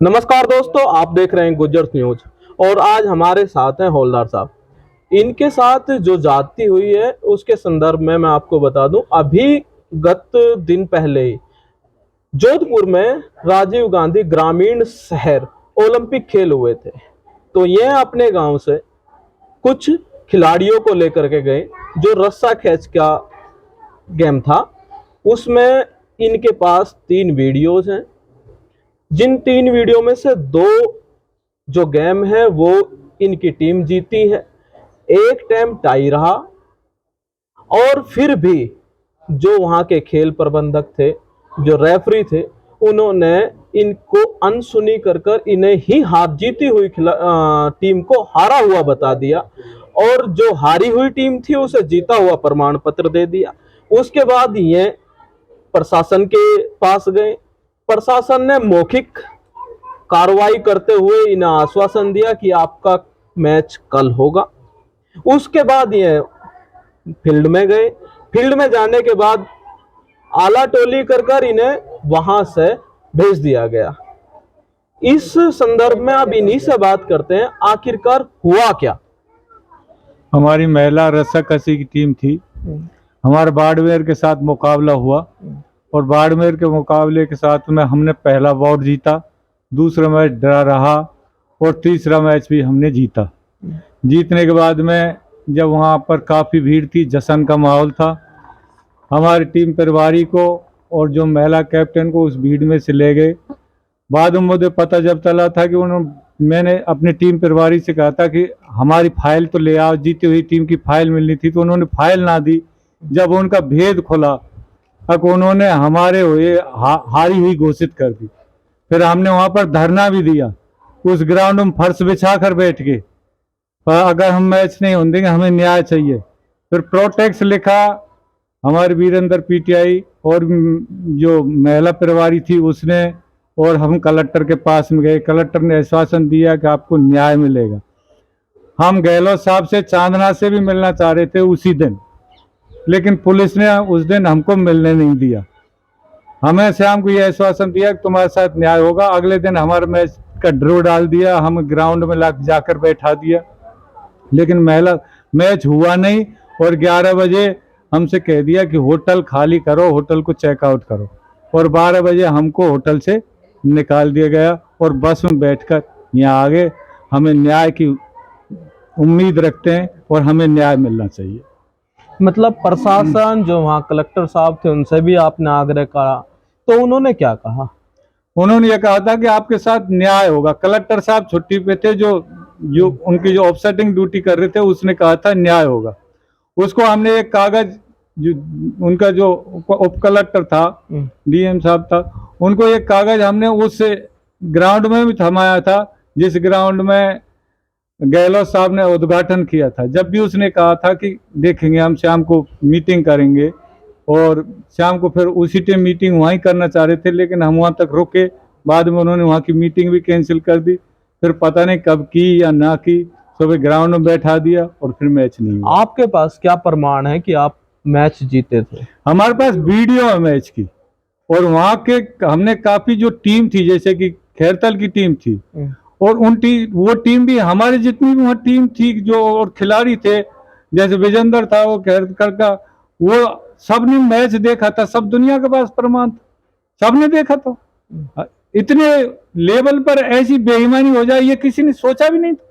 नमस्कार दोस्तों, आप देख रहे हैं गुजर न्यूज। और आज हमारे साथ हैं हौलदार साहब। इनके साथ जो जाती हुई है उसके संदर्भ में मैं आपको बता दूं, अभी गत दिन पहले ही जोधपुर में राजीव गांधी ग्रामीण शहर ओलंपिक खेल हुए थे। तो ये अपने गांव से कुछ खिलाड़ियों को लेकर के गए। जो रस्सा खींच का गेम था उसमें इनके पास 3 वीडियोज हैं, जिन 3 वीडियो में से 2 जो गेम है वो इनकी टीम जीती है, एक टाइम टाई रहा। और फिर भी जो वहां के खेल प्रबंधक थे, जो रेफरी थे, उन्होंने इनको अनसुनी कर कर इन्हें ही हार जीती हुई टीम को हारा हुआ बता दिया और जो हारी हुई टीम थी उसे जीता हुआ प्रमाण पत्र दे दिया। उसके बाद ये प्रशासन के पास गए। प्रशासन ने मौखिक कार्रवाई करते हुए इन्हें आश्वासन दिया कि आपका मैच कल होगा। उसके बाद ये फील्ड में गए। फील्ड में जाने के बाद आला टोली कर इन्हें वहां से भेज दिया गया। इस संदर्भ में अब इन्हीं से बात करते हैं, आखिरकार हुआ क्या। हमारी महिला रस्साकशी की टीम थी। हमारा बाड़मेर के साथ मुकाबला हुआ और बाड़मेर के मुकाबले के साथ में हमने पहला बाउट जीता, दूसरा मैच ड्रा रहा और तीसरा मैच भी हमने जीता। जीतने के बाद में जब वहाँ पर काफ़ी भीड़ थी, जश्न का माहौल था, हमारी टीम प्रभारी को और जो महिला कैप्टन को उस भीड़ में से ले गए। बाद में मुझे पता जब चला था कि मैंने अपनी टीम प्रभारी से कहा था कि हमारी फाइल तो ले आओ, जीती हुई टीम की फाइल मिलनी थी, तो उन्होंने फाइल ना दी। जब उनका भेद खुला तब उन्होंने हमारे हुए हारी हुई घोषित कर दी। फिर हमने वहाँ पर धरना भी दिया, उस ग्राउंड में फर्श बिछा कर बैठ के, पर अगर हम मैच नहीं होने देंगे, हमें न्याय चाहिए। फिर प्रोटेक्स लिखा हमारे वीरेंद्र पीटीआई और जो महिला प्रभारी थी उसने, और हम कलेक्टर के पास में गए। कलेक्टर ने आश्वासन दिया कि आपको न्याय मिलेगा। हम गहलोत साहब से, चांदना से भी मिलना चाह रहे थे उसी दिन, लेकिन पुलिस ने उस दिन हमको मिलने नहीं दिया। हमें शाम को ये आश्वासन दिया कि तुम्हारे साथ न्याय होगा। अगले दिन हमारे मैच का ड्रॉ डाल दिया, हम ग्राउंड में जाकर बैठा दिया, लेकिन महिला मैच हुआ नहीं। और 11 बजे हमसे कह दिया कि होटल खाली करो, होटल को चेकआउट करो, और 12 बजे हमको होटल से निकाल दिया गया और बस में बैठकर यहाँ आ गए। हमें न्याय की उम्मीद रखते हैं और हमें न्याय मिलना चाहिए। मतलब प्रशासन, जो वहाँ कलेक्टर साहब थे, उनसे भी आपने आग्रह करा, तो उन्होंने क्या कहा? उन्होंने ये कहा था कि आपके साथ न्याय होगा। कलेक्टर साहब छुट्टी पे थे, जो उनकी जो ऑफसेटिंग ड्यूटी कर रहे थे, उसने कहा था न्याय होगा। उसको हमने एक कागज, जो उनका जो उप कलेक्टर था, डीएम साहब था, उनको एक कागज हमने उस ग्राउंड में भी थमाया था जिस ग्राउंड में गहलोत साहब ने उद्घाटन किया था। जब भी उसने कहा था कि देखेंगे, हम शाम को मीटिंग करेंगे, और शाम को फिर उसी टाइम मीटिंग वहीं करना चाह रहे थे, लेकिन हम वहां तक रुके। बाद में उन्होंने वहां की मीटिंग भी कैंसिल कर दी। फिर पता नहीं कब की या ना की, सुबह ग्राउंड में बैठा दिया और फिर मैच नहीं हुआ। आपके पास क्या प्रमाण है कि आप मैच जीते थे? हमारे पास वीडियो है मैच की, और वहां के हमने काफी जो टीम थी, जैसे कि खैरतल की टीम थी, और वो टीम भी हमारी जितनी भी वहाँ टीम थी, जो और खिलाड़ी थे, जैसे विजेंद्र था, वो खैरतल का, वो सबने मैच देखा था। सब दुनिया के पास प्रमाण था, सबने देखा था। इतने लेवल पर ऐसी बेईमानी हो जाए ये किसी ने सोचा भी नहीं था।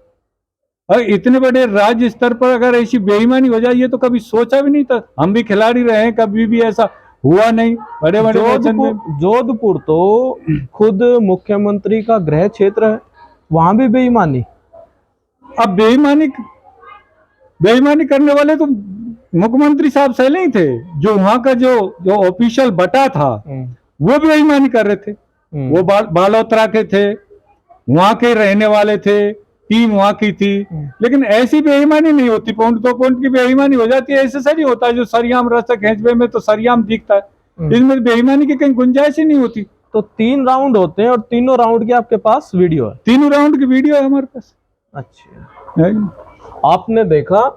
और इतने बड़े राज्य स्तर पर अगर ऐसी बेईमानी हो जाए ये तो कभी सोचा भी नहीं था। हम भी खिलाड़ी रहे हैं, कभी भी ऐसा हुआ नहीं। बड़े बड़े जोधपुर तो खुद मुख्यमंत्री का गृह क्षेत्र है, वहां भी बेईमानी। अब बेईमानी करने वाले तो मुख्यमंत्री साहब सही नहीं थे। जो वहां का जो ऑफिशियल बटा था वो भी बेईमानी कर रहे थे। वो बालोतरा के थे, वहां के रहने वाले थे, टीम वहां की थी, लेकिन ऐसी बेईमानी नहीं होती। पॉइंट तो पॉइंट की बेईमानी हो जाती है, ऐसे सही होता है। जो सरियाम रस्सा खींचवे में तो सरियाम दिखता है, इसमें बेईमानी की कहीं गुंजाइश ही नहीं होती। तो 3 राउंड होते हैं और तीनों राउंड की आपके पास वीडियो है? तीनों राउंड की वीडियो है हमारे पास। अच्छा, आपने देखा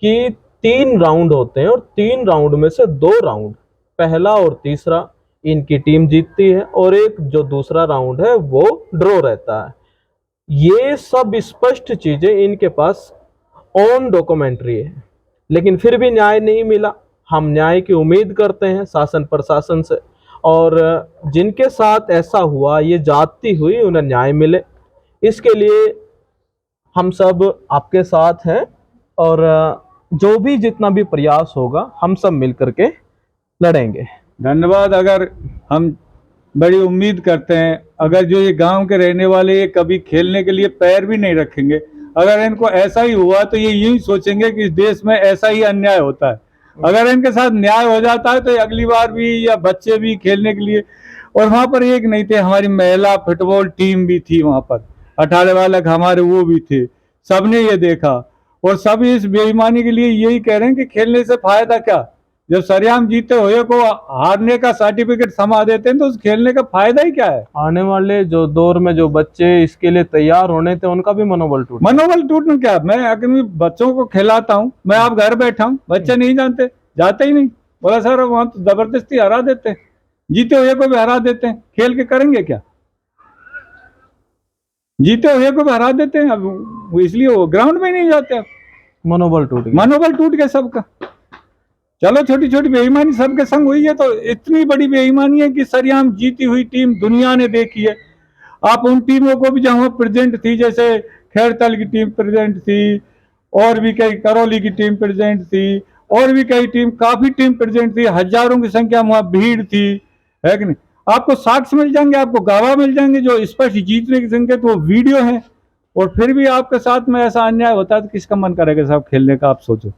कि 3 राउंड होते हैं और 3 राउंड में से 2 राउंड, पहला और तीसरा, इनकी टीम जीतती है और एक जो दूसरा राउंड है वो ड्रॉ रहता है। ये सब स्पष्ट चीजें इनके पास ऑन डॉक्यूमेंट्री है, लेकिन फिर भी न्याय नहीं मिला। हम न्याय की उम्मीद करते हैं शासन प्रशासन से, और जिनके साथ ऐसा हुआ, ये जाती हुई, उन्हें न्याय मिले, इसके लिए हम सब आपके साथ हैं। और जो भी जितना भी प्रयास होगा हम सब मिल करके लड़ेंगे। धन्यवाद। अगर हम बड़ी उम्मीद करते हैं, अगर जो ये गांव के रहने वाले ये कभी खेलने के लिए पैर भी नहीं रखेंगे, अगर इनको ऐसा ही हुआ तो ये यही सोचेंगे कि इस देश में ऐसा ही अन्याय होता है। अगर इनके साथ न्याय हो जाता है तो अगली बार भी या बच्चे भी खेलने के लिए। और वहां पर एक नहीं थे, हमारी महिला फुटबॉल टीम भी थी वहां पर, 18 बालक हमारे वो भी थे, सबने ये देखा और सब इस बेईमानी के लिए यही कह रहे हैं कि खेलने से फायदा क्या। जब सरेआम जीते हुए को हारने का सर्टिफिकेट थमा देते हैं तो उस खेलने का फायदा ही क्या है। आने वाले जो दौर में जो बच्चे इसके लिए तैयार होने थे उनका भी मनोबल टूटना क्या। मैं अगर बच्चों को खिलाता हूँ, मैं आप घर बैठा हूँ, बच्चे नहीं जानते, जाते ही नहीं, बोला सर वहां तो जबरदस्ती हरा देते हैं, जीते हुए को भी हरा देते हैं, खेल के करेंगे क्या। जीते हुए को भी हरा देते हैं, अब इसलिए वो ग्राउंड में नहीं जाते। मनोबल टूट गया सबका। चलो छोटी छोटी बेईमानी सबके संग हुई है, तो इतनी बड़ी बेईमानी है कि सरेआम जीती हुई टीम दुनिया ने देखी है। आप उन टीमों को भी जहां प्रेजेंट थी, जैसे खैरतल की टीम प्रेजेंट थी, और भी कई करौली की टीम प्रेजेंट थी, और भी कई टीम, काफी टीम प्रेजेंट थी, हजारों की संख्या में वहां भीड़ थी, है कि नहीं। आपको साक्ष्य मिल जाएंगे, आपको गवाह मिल जाएंगे जो स्पष्ट जीतने की संख्या, तो वो वीडियो है। और फिर भी आपके साथ में ऐसा अन्याय होता है तो किसका मन करेगा साहब खेलने का, आप सोचो।